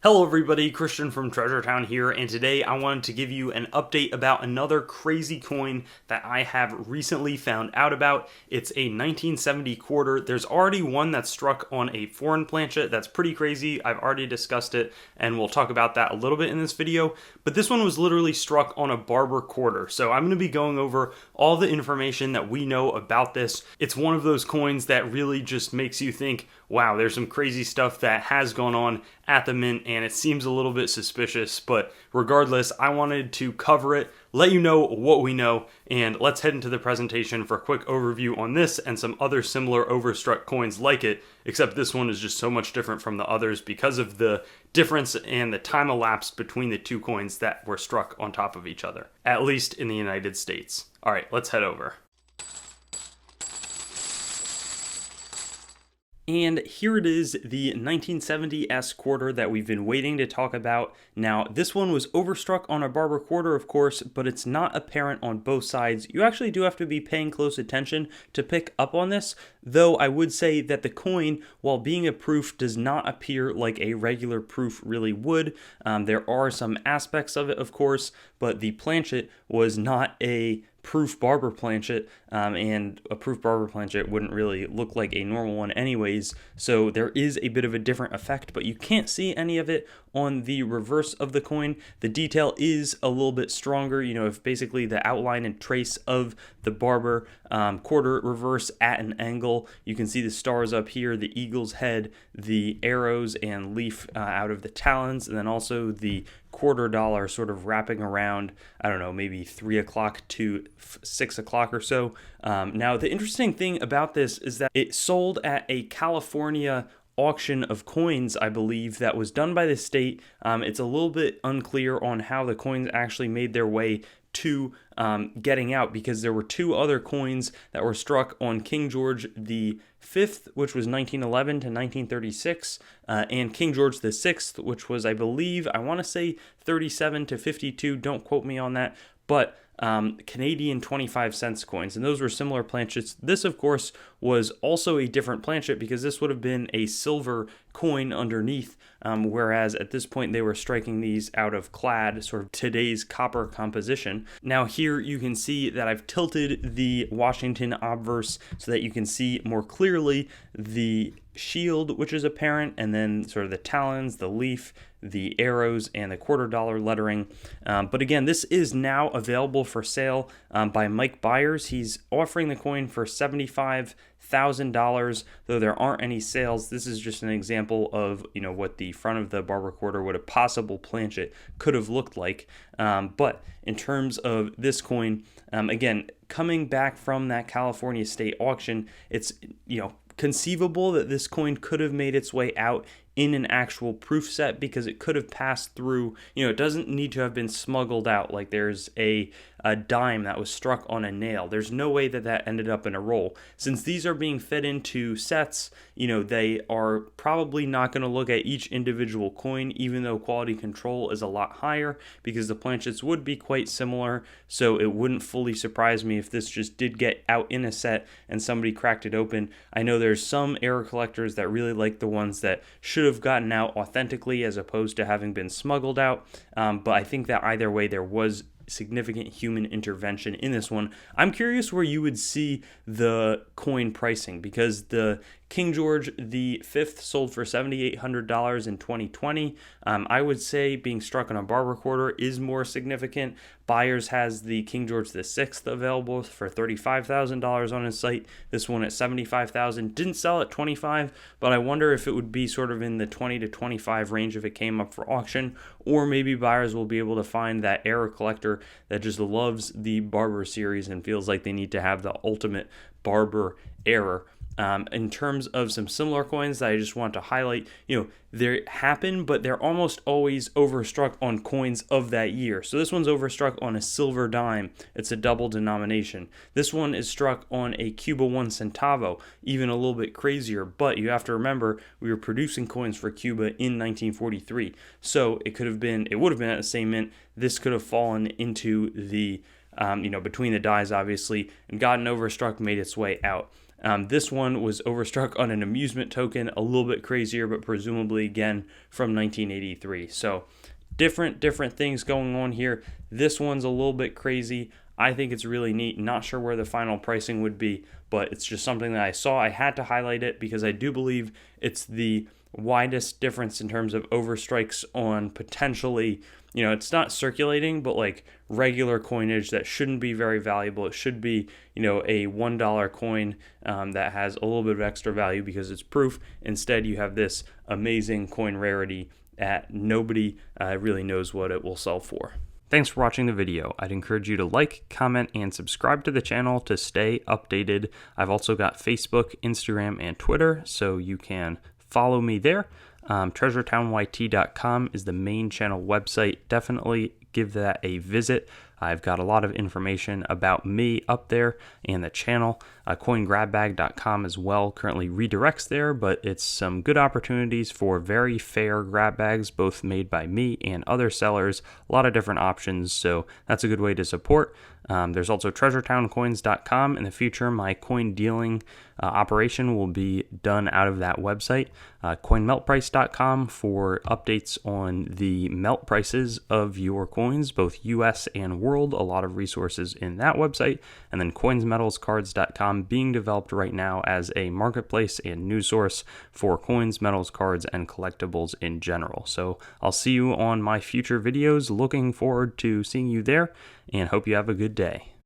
Hello everybody, Christian from Treasure Town here, and today I wanted to give you an update about another crazy coin that I have recently found out about. It's a 1970 quarter. There's already one that's struck on a foreign planchet that's pretty crazy. I've already discussed it, and we'll talk about that a little bit in this video, but this one was literally struck on a Barber quarter. So I'm going to be going over all the information that we know about this. It's one of those coins that really just makes you think, wow, there's some crazy stuff that has gone on at the mint, and it seems a little bit suspicious, but regardless, I wanted to cover it, let you know what we know, and let's head into the presentation for a quick overview on this and some other similar Overstruck coins like it, except this one is just so much different from the others because of the difference and the time elapsed between the two coins that were struck on top of each other, at least in the United States. All right, let's head over. And here it is, the 1970s quarter that we've been waiting to talk about. Now, this one was overstruck on a Barber quarter, of course, but it's not apparent on both sides. You actually do have to be paying close attention to pick up on this, though I would say that the coin, while being a proof, does not appear like a regular proof really would. There are some aspects of it, of course, but the planchet was not a proof Barber planchet, and a proof Barber planchet wouldn't really look like a normal one anyways, so there is a bit of a different effect, but you can't see any of it on the reverse of the coin. The detail is a little bit stronger, if basically the outline and trace of the Barber quarter reverse at an angle. You can see the stars up here, the eagle's head, the arrows and leaf out of the talons, and then also the $quarter sort of wrapping around, I don't know, maybe 3 o'clock to 6 o'clock or so. Now, the interesting thing about this is that it sold at a California auction of coins, I believe, that was done by the state. It's a little bit unclear on how the coins actually made their way to getting out, because there were two other coins that were struck on King George the Fifth, which was 1911 to 1936, and King George the Sixth, which was, I believe, I want to say 37 to 52. Don't quote me on that, but Canadian 25-cent coins, and those were similar planchets. This, of course, was also a different planchet because this would have been a silver coin underneath, whereas at this point they were striking these out of clad, sort of today's copper composition. Now here you can see that I've tilted the Washington obverse so that you can see more clearly the shield, which is apparent, and then sort of the talons, the leaf, the arrows, and the $quarter lettering. But again, this is now available for sale by Mike Byers. He's offering the coin for $75,000, though there aren't any sales. This is just an example of what the front of the Barber quarter, what a possible planchet could have looked like. But in terms of this coin, again, coming back from that California state auction, it's conceivable that this coin could have made its way out in an actual proof set, because it could have passed through, it doesn't need to have been smuggled out like there's a dime that was struck on a nail. There's no way that that ended up in a roll. Since these are being fed into sets, they are probably not going to look at each individual coin, even though quality control is a lot higher, because the planchets would be quite similar, so it wouldn't fully surprise me if this just did get out in a set and somebody cracked it open. I know there's some error collectors that really like the ones that should have gotten out authentically as opposed to having been smuggled out, but I think that either way there was significant human intervention in this one. I'm curious where you would see the coin pricing, because the King George the Fifth sold for $7,800 in 2020. I would say being struck on a Barber quarter is more significant. Byers has the King George the Sixth available for $35,000 on his site. This one at $75,000. Didn't sell at $25,000, but I wonder if it would be sort of in the $20,000 to $25,000 range if it came up for auction, or maybe Byers will be able to find that error collector that just loves the Barber series and feels like they need to have the ultimate Barber error. In terms of some similar coins that I just want to highlight, they happen, but they're almost always overstruck on coins of that year. So this one's overstruck on a silver dime. It's a double denomination. This one is struck on a Cuba 1 centavo, even a little bit crazier, but you have to remember we were producing coins for Cuba in 1943. So it would have been at the same mint. This could have fallen into the between the dies, obviously, and gotten overstruck, made its way out. This one was Overstruck on an amusement token, a little bit crazier, but presumably again from 1983. So different things going on here. This one's a little bit crazy. I think it's really neat. Not sure where the final pricing would be, but it's just something that I saw. I had to highlight it because I do believe it's the widest difference in terms of overstrikes on potentially, it's not circulating, but like regular coinage that shouldn't be very valuable. It should be, a $1 coin that has a little bit of extra value because it's proof. Instead, you have this amazing coin rarity that nobody really knows what it will sell for. Thanks for watching the video. I'd encourage you to like, comment, and subscribe to the channel to stay updated. I've also got Facebook, Instagram, and Twitter, so you can follow me there. TreasureTownYT.com is the main channel website. Definitely give that a visit. I've got a lot of information about me up there and the channel. CoinGrabBag.com as well currently redirects there, but it's some good opportunities for very fair grab bags, both made by me and other sellers. A lot of different options, so that's a good way to support. There's also TreasureTownCoins.com. In the future, my coin dealing operation will be done out of that website. CoinMeltPrice.com for updates on the melt prices of your coins, both US and world. A lot of resources in that website. And then CoinsMetalsCards.com being developed right now as a marketplace and news source for coins, metals, cards, and collectibles in general. So I'll see you on my future videos. Looking forward to seeing you there and hope you have a good day.